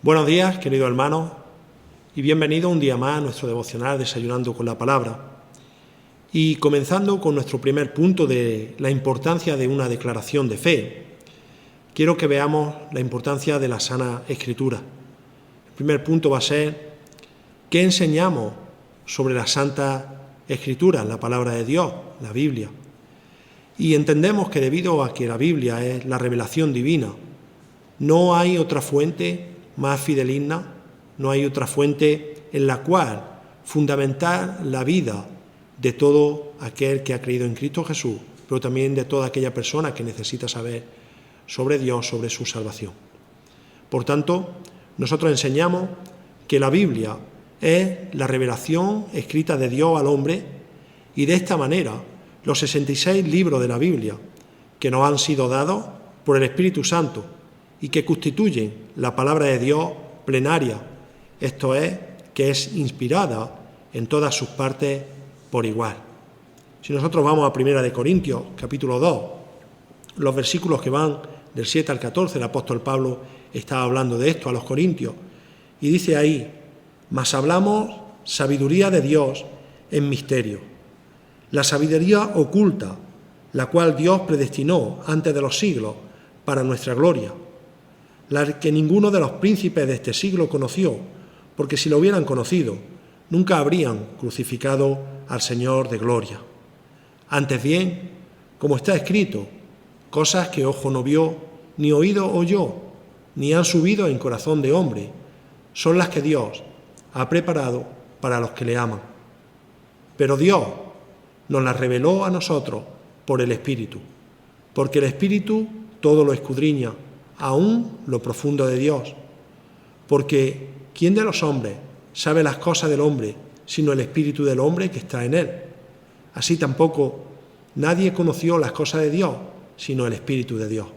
Buenos días, queridos hermanos, y bienvenidos un día más a nuestro devocional Desayunando con la Palabra. Y comenzando con nuestro primer punto de la importancia de una declaración de fe, quiero que veamos la importancia de la sana Escritura. El primer punto va a ser, ¿qué enseñamos sobre la Santa Escritura, la palabra de Dios, la Biblia? Y entendemos que debido a que la Biblia es la revelación divina, no hay otra fuente más fidedigna, no hay otra fuente en la cual fundamentar la vida de todo aquel que ha creído en Cristo Jesús, pero también de toda aquella persona que necesita saber sobre Dios, sobre su salvación. Por tanto, nosotros enseñamos que la Biblia es la revelación escrita de Dios al hombre y de esta manera los 66 libros de la Biblia que nos han sido dados por el Espíritu Santo y que constituyen la palabra de Dios plenaria, esto es, que es inspirada en todas sus partes por igual. Si nosotros vamos a 1 Corintios, capítulo 2, los versículos que van del 7 al 14, el apóstol Pablo estaba hablando de esto a los corintios, y dice ahí, mas hablamos sabiduría de Dios en misterio, la sabiduría oculta, la cual Dios predestinó antes de los siglos para nuestra gloria, la que ninguno de los príncipes de este siglo conoció, porque si lo hubieran conocido, nunca habrían crucificado al Señor de gloria. Antes bien, como está escrito, cosas que ojo no vio, ni oído oyó, ni han subido en corazón de hombre, son las que Dios ha preparado para los que le aman. Pero Dios nos las reveló a nosotros por el Espíritu, porque el Espíritu todo lo escudriña, aún lo profundo de Dios, porque ¿quién de los hombres sabe las cosas del hombre, sino el espíritu del hombre que está en él? Así tampoco nadie conoció las cosas de Dios, sino el Espíritu de Dios.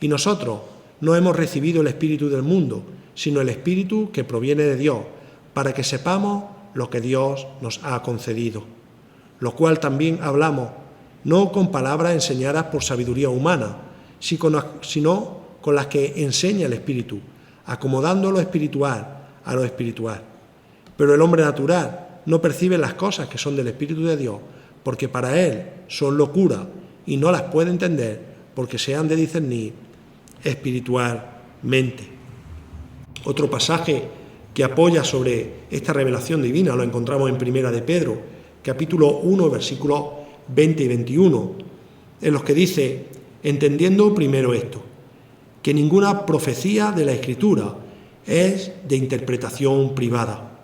Y nosotros no hemos recibido el espíritu del mundo, sino el Espíritu que proviene de Dios, para que sepamos lo que Dios nos ha concedido, lo cual también hablamos, no con palabras enseñadas por sabiduría humana, sino con las que enseña el Espíritu, acomodando lo espiritual a lo espiritual. Pero el hombre natural no percibe las cosas que son del Espíritu de Dios, porque para él son locura y no las puede entender, porque se han de discernir espiritualmente. Otro pasaje que apoya sobre esta revelación divina lo encontramos en 1 de Pedro, capítulo 1, versículos 20 y 21, en los que dice, entendiendo primero esto, que ninguna profecía de la Escritura es de interpretación privada,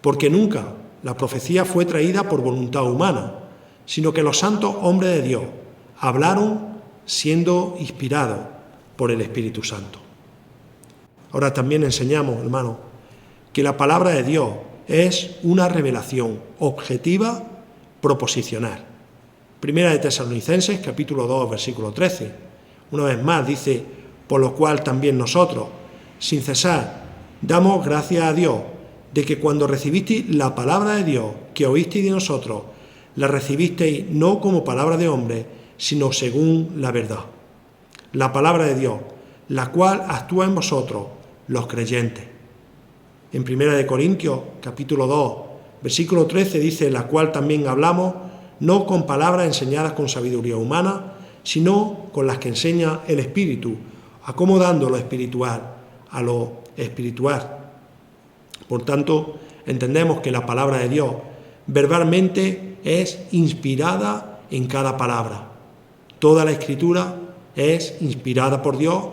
porque nunca la profecía fue traída por voluntad humana, sino que los santos hombres de Dios hablaron siendo inspirados por el Espíritu Santo. Ahora también enseñamos, hermanos, que la palabra de Dios es una revelación objetiva proposicional. Primera de Tesalonicenses, capítulo 2, versículo 13. Una vez más dice, por lo cual también nosotros, sin cesar, damos gracias a Dios de que cuando recibisteis la palabra de Dios que oísteis de nosotros, la recibisteis no como palabra de hombre, sino según la verdad. La palabra de Dios, la cual actúa en vosotros, los creyentes. En 1 Corintios, capítulo 2, versículo 13, dice, la cual también hablamos, no con palabras enseñadas con sabiduría humana, sino con las que enseña el Espíritu, acomodando lo espiritual a lo espiritual. Por tanto, entendemos que la palabra de Dios verbalmente es inspirada en cada palabra. Toda la Escritura es inspirada por Dios,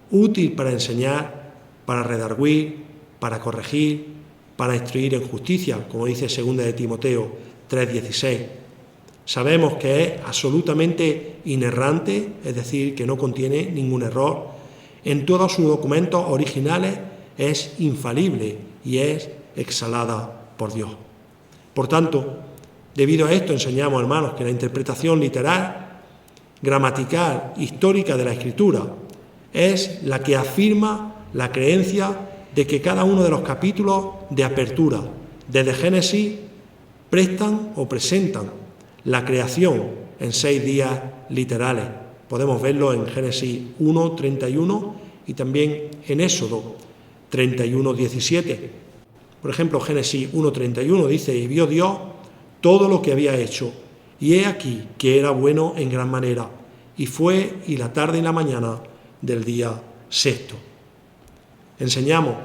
útil para enseñar, para redarguir, para corregir, para instruir en justicia, como dice 2 de Timoteo 3:16. Sabemos que es absolutamente inerrante, es decir, que no contiene ningún error. En todos sus documentos originales es infalible y es exhalada por Dios. Por tanto, debido a esto enseñamos, hermanos, que la interpretación literal, gramatical, histórica de la Escritura es la que afirma la creencia de que cada uno de los capítulos de apertura, desde Génesis, prestan o presentan la creación en 6 días literales. Podemos verlo en Génesis 1, 31 y también en Éxodo 31:17. Por ejemplo, Génesis 1:31 dice: y vio Dios todo lo que había hecho, y he aquí que era bueno en gran manera, y fue y la tarde y la mañana del día sexto. Enseñamos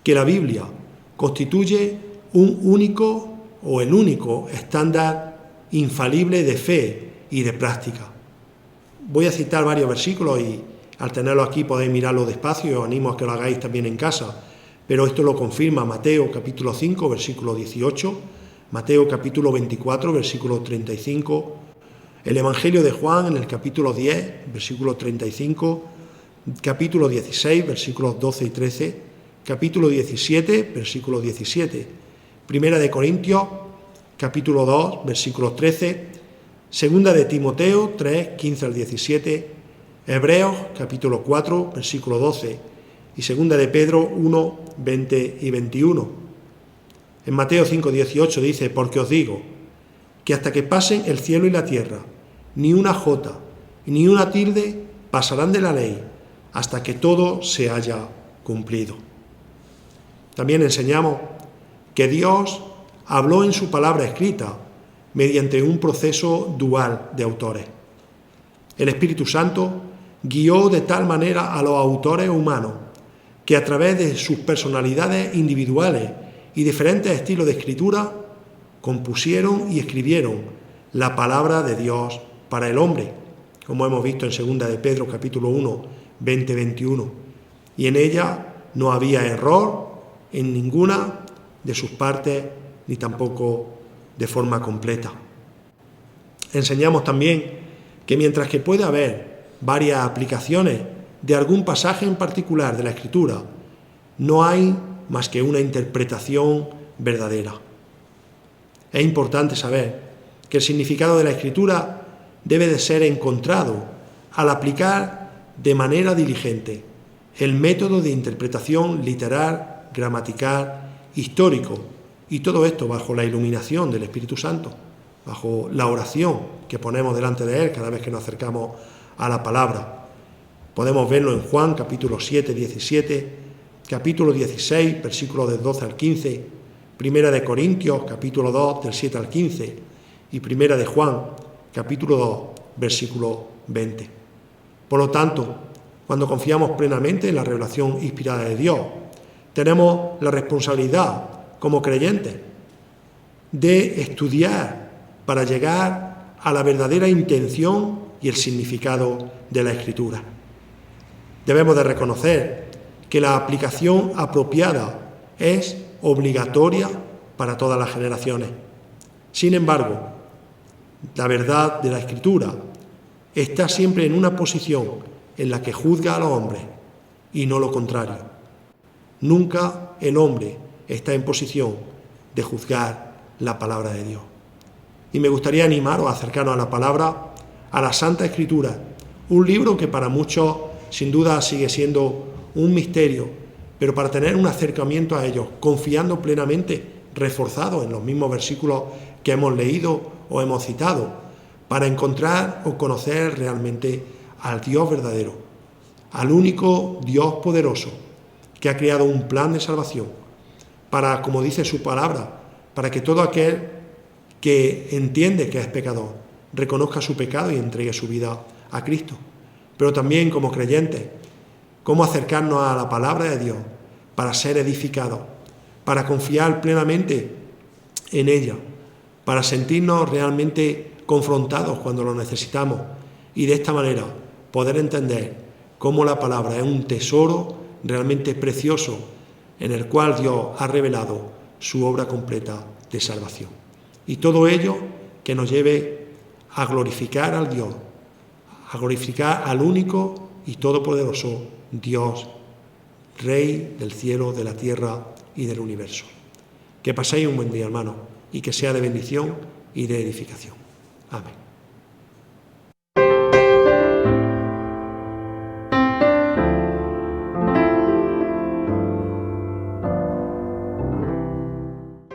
que la Biblia constituye un único o el único estándar infalible de fe y de práctica. Voy a citar varios versículos y al tenerlo aquí podéis mirarlo despacio y os animo a que lo hagáis también en casa, pero esto lo confirma Mateo capítulo 5, versículo 18, Mateo capítulo 24, versículo 35, el Evangelio de Juan en el capítulo 10, versículo 35, capítulo 16, versículos 12 y 13, capítulo 17, versículo 17, Primera de Corintios, capítulo 2, versículo 13, Segunda de Timoteo 3, 15 al 17, Hebreos, capítulo 4, versículo 12, y Segunda de Pedro 1, 20 y 21. En Mateo 5, 18 dice: porque os digo que hasta que pasen el cielo y la tierra, ni una jota ni una tilde pasarán de la ley, hasta que todo se haya cumplido. También enseñamos que Dios habló en su palabra escrita mediante un proceso dual de autores. El Espíritu Santo guió de tal manera a los autores humanos que a través de sus personalidades individuales y diferentes estilos de escritura compusieron y escribieron la palabra de Dios para el hombre, como hemos visto en Segunda de Pedro capítulo 1, 20-21. Y en ella no había error en ninguna de sus partes, ni tampoco de forma completa. Enseñamos también que mientras que puede haber varias aplicaciones de algún pasaje en particular de la Escritura, no hay más que una interpretación verdadera. Es importante saber que el significado de la Escritura debe de ser encontrado al aplicar de manera diligente el método de interpretación literal, gramatical, histórico, y todo esto bajo la iluminación del Espíritu Santo, bajo la oración que ponemos delante de Él cada vez que nos acercamos a la palabra. Podemos verlo en Juan capítulo 7, 17, capítulo 16, versículos del 12 al 15, Primera de Corintios, capítulo 2, del 7 al 15, y Primera de Juan, capítulo 2, versículo 20. Por lo tanto, cuando confiamos plenamente en la revelación inspirada de Dios, tenemos la responsabilidad, como creyentes, de estudiar para llegar a la verdadera intención y el significado de la Escritura. Debemos de reconocer que la aplicación apropiada es obligatoria para todas las generaciones. Sin embargo, la verdad de la Escritura está siempre en una posición en la que juzga a los hombres y no lo contrario. Nunca el hombre está en posición de juzgar la palabra de Dios. Y me gustaría animaros a acercarnos a la palabra, a la Santa Escritura, un libro que para muchos sin duda sigue siendo un misterio, pero para tener un acercamiento a ellos, confiando plenamente, reforzado en los mismos versículos que hemos leído o hemos citado, para encontrar o conocer realmente al Dios verdadero, al único Dios poderoso que ha creado un plan de salvación para, como dice su palabra, para que todo aquel que entiende que es pecador reconozca su pecado y entregue su vida a Cristo. Pero también como creyentes, cómo acercarnos a la palabra de Dios para ser edificados, para confiar plenamente en ella, para sentirnos realmente confrontados cuando lo necesitamos y de esta manera poder entender cómo la palabra es un tesoro realmente precioso en el cual Dios ha revelado su obra completa de salvación. Y todo ello que nos lleve a glorificar al Dios, a glorificar al único y todopoderoso Dios, Rey del cielo, de la tierra y del universo. Que paséis un buen día, hermanos, y que sea de bendición y de edificación. Amén.